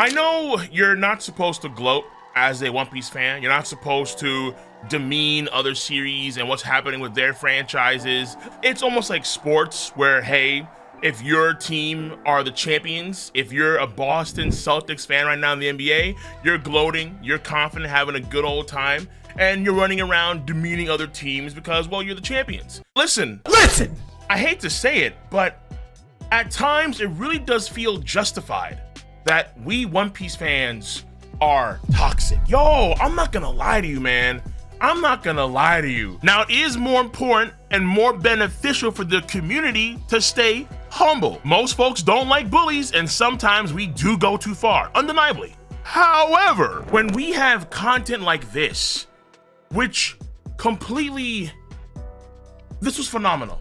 I know you're not supposed to gloat as a One Piece fan. You're not supposed to demean other series and what's happening with their franchises. It's almost like sports where, hey, if your team are the champions, if you're a Boston Celtics fan right now in the NBA, you're gloating, you're confident, having a good old time, and you're running around demeaning other teams because, well, you're the champions. Listen, I hate to say it, but at times it really does feel justified that we One Piece fans are toxic. Yo, I'm not gonna lie to you, man. I'm not gonna lie to you. Now, it is more important and more beneficial for the community to stay humble. Most folks don't like bullies, and sometimes we do go too far, undeniably. However, when we have content like this, which completely, this was phenomenal.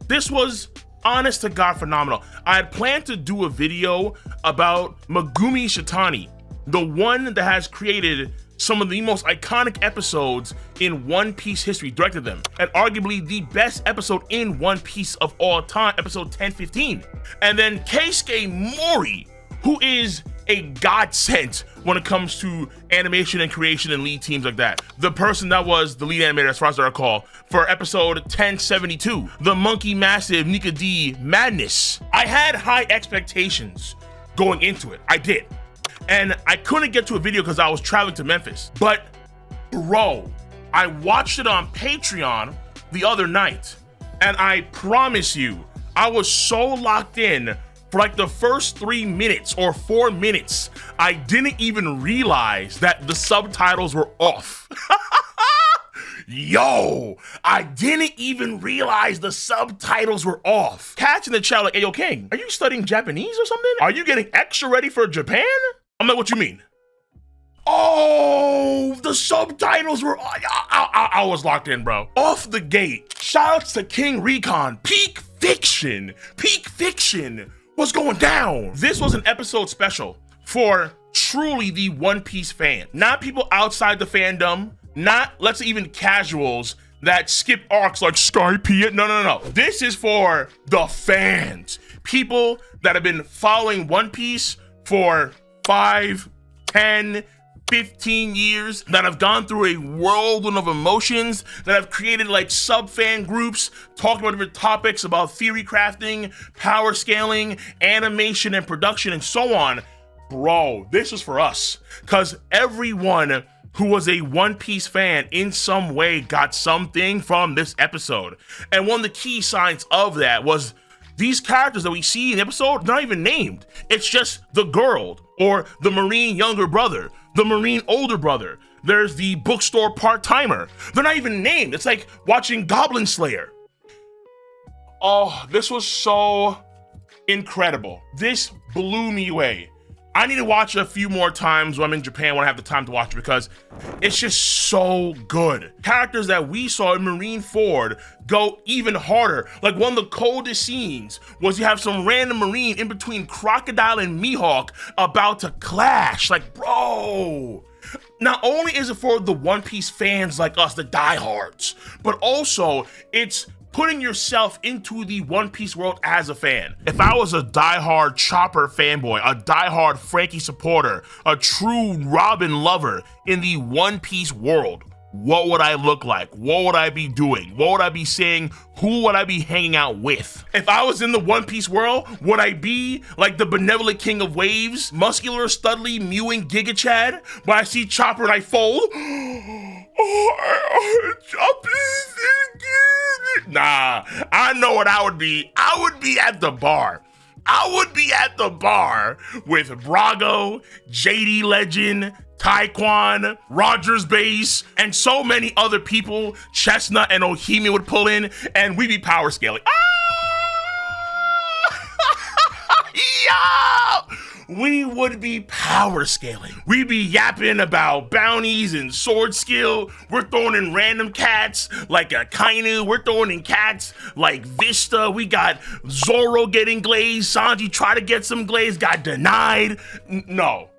This was honest to God phenomenal. I had planned to do a video about Megumi Shitani, the one that has created some of the most iconic episodes in One Piece history, directed them, and arguably the best episode in One Piece of all time, episode 1015. And then Keisuke Mori, who is a godsend when it comes to animation and creation and lead teams like that. The person that was the lead animator, as far as I recall, for episode 1072, the Monkey Massive Nika D Madness. I had high expectations going into it. I did. And I couldn't get to a video because I was traveling to Memphis. But bro, I watched it on Patreon the other night, and I promise you, I was so locked in for like the first 3 minutes or 4 minutes, I didn't even realize that the subtitles were off. Yo, I didn't even realize the subtitles were off. Catch in the chat like, hey, yo, King, are you studying Japanese or something? Are you getting extra ready for Japan? I'm like, what you mean? Oh, the subtitles were, I was locked in, bro. Off the gate. Shoutouts to King Recon. Peak fiction. What's going down? This was an episode special for truly the One Piece fan. Not people outside the fandom, not, let's say, even casuals that skip arcs like Skype. No. This is for the fans. People that have been following One Piece for 5, 10, 15 years, that have gone through a whirlwind of emotions, that have created like sub-fan groups talking about different topics about theory crafting, power scaling, animation and production, and so on. Bro, this is for us, because everyone who was a One Piece fan in some way got something from this episode. And one of the key signs of that was these characters that we see in the episode, they're not even named. It's just the girl, or the Marine younger brother, the Marine older brother. There's the bookstore part-timer. They're not even named. It's like watching Goblin Slayer. Oh, this was so incredible. This blew me away. I need to watch it a few more times when I'm in Japan, when I have the time to watch it, because it's just so good. Characters that we saw in Marineford go even harder. Like, one of the coldest scenes was you have some random Marine in between Crocodile and Mihawk about to clash. Like, bro, not only is it for the One Piece fans like us, the diehards, but also it's putting yourself into the One Piece world as a fan. If I was a diehard Chopper fanboy, a diehard Frankie supporter, a true Robin lover in the One Piece world, what would I look like? What would I be doing? What would I be saying? Who would I be hanging out with? If I was in the One Piece world, would I be like the benevolent king of waves, muscular, studly, mewing Giga Chad? When I see Chopper and I fold, nah, I know what I would be. I would be at the bar. I would be at the bar with Brago, JD Legend, Taekwon, Rogers Base, and so many other people. Chestnut and Ohimi would pull in, and we'd be power scaling. Yeah! We would be power scaling. We'd be yapping about bounties and sword skill. We're throwing in random cats like a Kainu. We're throwing in cats like Vista. We got Zoro getting glazed. Sanji tried to get some glaze, got denied. No.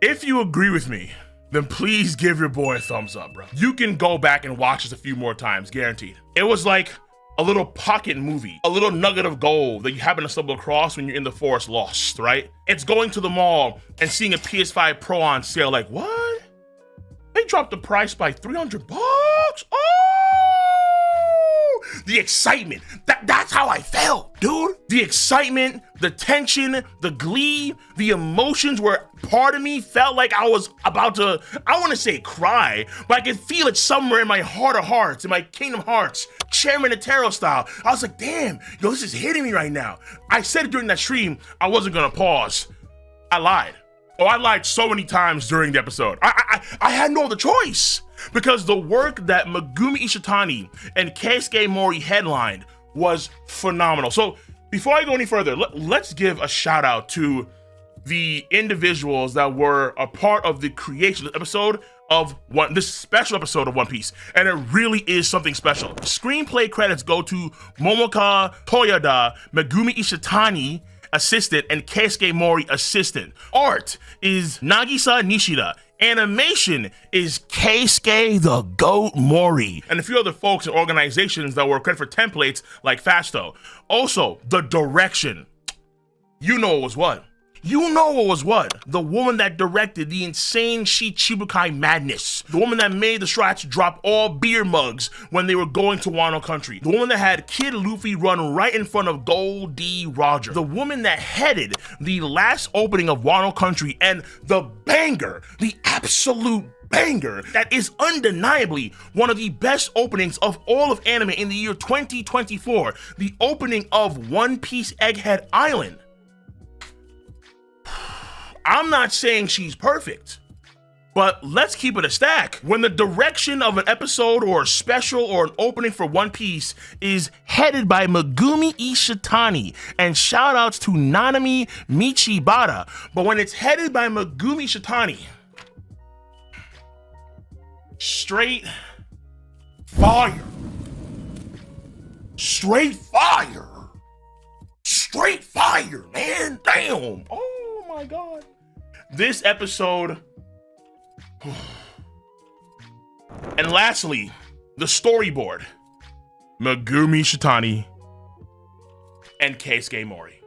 If you agree with me, then please give your boy a thumbs up, bro. You can go back and watch this a few more times, guaranteed. It was like a little pocket movie, a little nugget of gold that you happen to stumble across when you're in the forest lost, right? It's going to the mall and seeing a PS5 Pro on sale, like, what? They dropped the price by $300? Oh! The excitement, that's how I felt, dude. The excitement, the tension, the glee, the emotions where part of me felt like I was about to, I want to say cry, but I could feel it somewhere in my heart of hearts, in my Kingdom Hearts, Chairman of Tarot style. I was like, damn, yo, this is hitting me right now. I said it during that stream, I wasn't gonna pause. I lied. Oh, I lied so many times during the episode. I had no other choice because the work that Megumi Ishitani and Keisuke Mori headlined was phenomenal. So before I go any further, let's give a shout out to the individuals that were a part of the creation of the episode of this special episode of One Piece, and it really is something special. Screenplay credits go to Momoka Toyoda, Megumi Ishitani, assistant, and Keisuke Mori, assistant. Art is Nagisa Nishida. Animation is Keisuke the Goat Mori, and a few other folks and organizations that were credited for templates like Fasto. Also, the direction. You know it was what? You know what was what? The woman that directed the insane Shichibukai madness. The woman that made the Strats drop all beer mugs when they were going to Wano Country. The woman that had Kid Luffy run right in front of Gold D. Roger. The woman that headed the last opening of Wano Country, and the banger, the absolute banger that is undeniably one of the best openings of all of anime in the year 2024. The opening of One Piece Egghead Island. I'm not saying she's perfect, but let's keep it a stack. When the direction of an episode or a special or an opening for One Piece is headed by Megumi Ishitani, and shout outs to Nanami Michibata, but when it's headed by Megumi Ishitani, straight fire. Straight fire. Straight fire, man. Damn. Oh my God. This episode. And lastly, the storyboard. Megumi Ishitani and Keisuke Mori.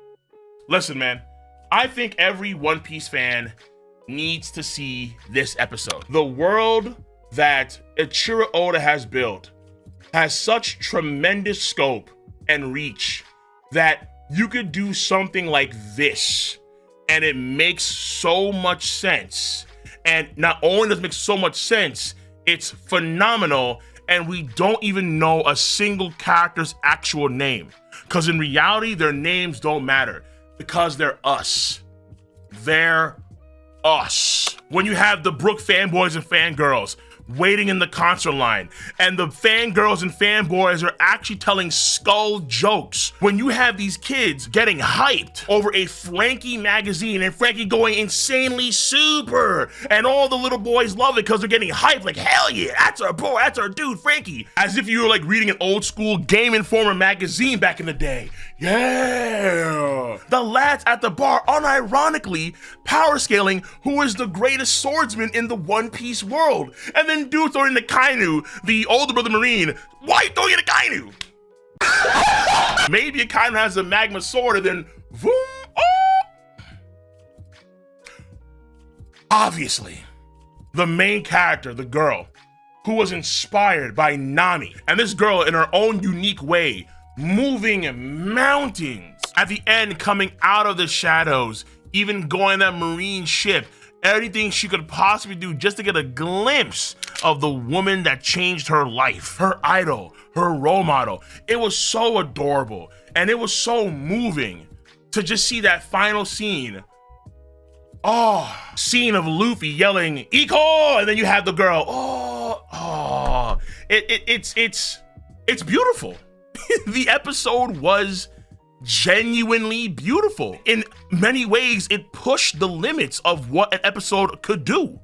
Listen, man, I think every One Piece fan needs to see this episode. The world that Ichiro Oda has built has such tremendous scope and reach that you could do something like this and it makes so much sense. And not only does it make so much sense, it's phenomenal, and we don't even know a single character's actual name. Because in reality, their names don't matter because they're us. They're us. When you have the Brook fanboys and fangirls waiting in the concert line, and the fangirls and fanboys are actually telling skull jokes. When you have these kids getting hyped over a Frankie magazine and Frankie going insanely super, and all the little boys love it because they're getting hyped like, hell yeah, that's our boy, that's our dude, Frankie. As if you were like reading an old school Game Informer magazine back in the day. Yeah. The lads at the bar unironically power scaling who is the greatest swordsman in the One Piece world. And then dude throwing the Kainu, the older brother Marine. Why throwing the Kainu? Maybe a Kainu has a magma sword and then boom, oh. Obviously, the main character, the girl, who was inspired by Nami. And this girl, in her own unique way, moving mountains. At the end, coming out of the shadows, even going that marine ship, everything she could possibly do just to get a glimpse of the woman that changed her life, her idol, her role model. It was so adorable, and it was so moving to just see that final scene. Oh, scene of Luffy yelling, Iko! And then you have the girl, it's beautiful. The episode was genuinely beautiful. In many ways, it pushed the limits of what an episode could do.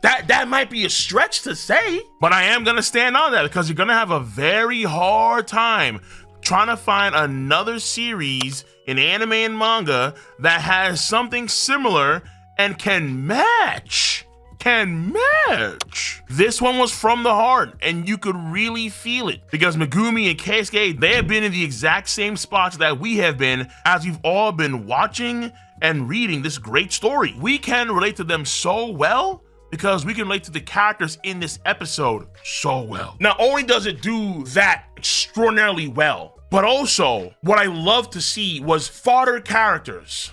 That might be a stretch to say, but I am gonna stand on that because you're gonna have a very hard time trying to find another series in anime and manga that has something similar and can match can match. This one was from the heart, and you could really feel it because Megumi and Keisuke, they have been in the exact same spots that we have been as we've all been watching and reading this great story. We can relate to them so well because we can relate to the characters in this episode so well. Not only does it do that extraordinarily well, but also what I love to see was fodder characters,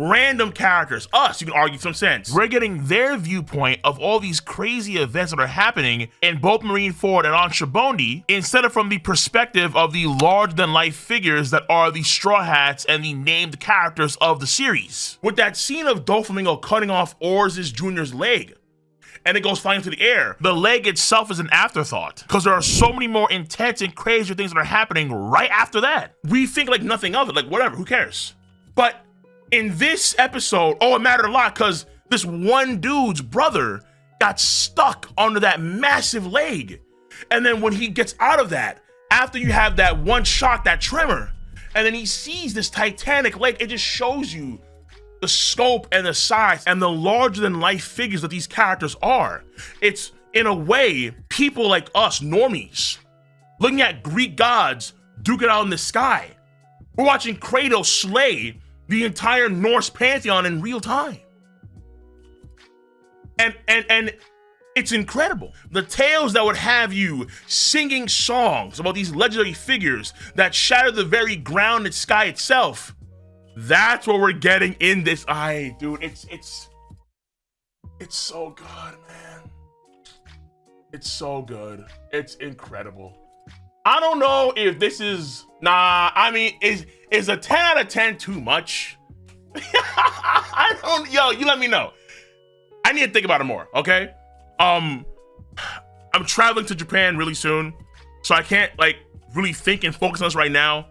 random characters, us, you can argue some sense. We're getting their viewpoint of all these crazy events that are happening in both Marineford and on Shibondi, instead of from the perspective of the larger-than-life figures that are the Straw Hats and the named characters of the series. With that scene of Doflamingo cutting off Oars' Jr.'s leg, and it goes flying through the air, the leg itself is an afterthought because there are so many more intense and crazier things that are happening right after that. We think like nothing of it, like whatever, who cares? But in this episode, oh, it mattered a lot because this one dude's brother got stuck under that massive leg. And then when he gets out of that, after you have that one shot, that tremor, and then he sees this titanic leg, it just shows you the scope and the size and the larger than life figures that these characters are. It's, in a way, people like us, normies, looking at Greek gods duke it out in the sky. We're watching Kratos slay the entire Norse pantheon in real time. And it's incredible. The tales that would have you singing songs about these legendary figures that shatter the very ground and sky itself. That's what we're getting in this. Dude, it's so good, man. It's so good. It's incredible. I don't know if this is, I mean, is a 10 out of 10 too much? Yo, you let me know. I need to think about it more, okay? I'm traveling to Japan really soon, so I can't like really think and focus on this right now.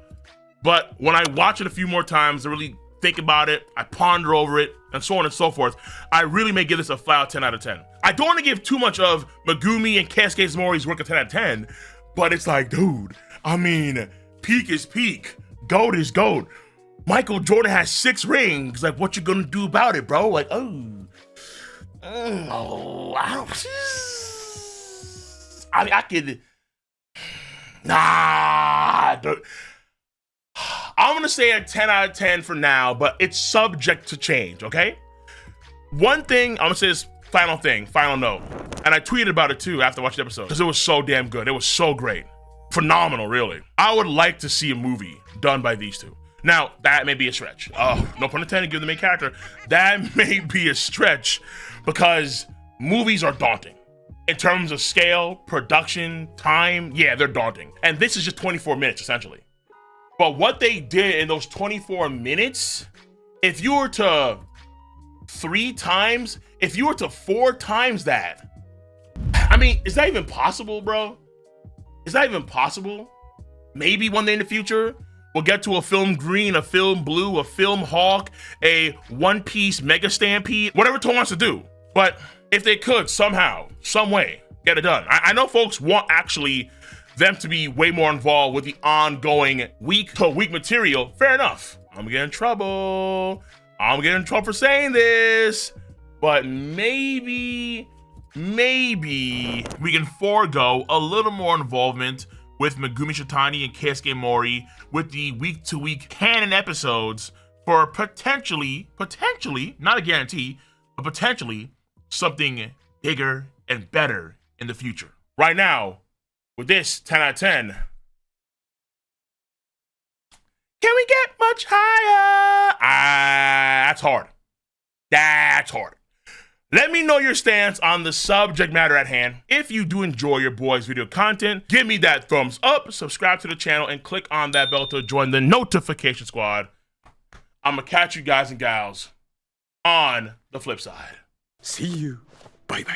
But when I watch it a few more times, I really think about it, I ponder over it, and so on and so forth, I really may give this a flat 10 out of 10. I don't want to give too much of Megumi and Keisuke Mori's work a 10 out of 10, but it's like, dude, I mean, peak is peak, GOAT is GOAT. Michael Jordan has 6 rings, like, what you gonna do about it, bro? Like, I mean, I could, I'm gonna say a 10 out of 10 for now, but it's subject to change, okay? One thing, I'm gonna say this final note, and I tweeted about it too after watching the episode, because it was so damn good. It was so great. Phenomenal, really. I would like to see a movie done by these two. Now, that may be a stretch. No pun intended, give the main character. That may be a stretch, because movies are daunting. In terms of scale, production, time, yeah, they're daunting. And this is just 24 minutes, essentially. But what they did in those 24 minutes, if you were to 4 times that, I mean, is that even possible, bro? Is that even possible? Maybe one day in the future, we'll get to a film Green, a film Blue, a film Hawk, a One Piece Mega Stampede, whatever Toei wants to do. But if they could somehow, some way, get it done. I know folks want actually them to be way more involved with the ongoing week-to-week material. Fair enough. I'm gonna get in trouble. For saying this. But maybe we can forego a little more involvement with Megumi Shitani and Keisuke Mori with the week-to-week canon episodes for potentially, not a guarantee, but potentially something bigger and better in the future. Right now, with this 10 out of 10, can we get much higher? That's hard. That's hard. Let me know your stance on the subject matter at hand. If you do enjoy your boys' video content, give me that thumbs up, subscribe to the channel, and click on that bell to join the notification squad. I'm gonna catch you guys and gals on the flip side. See you. Bye-bye.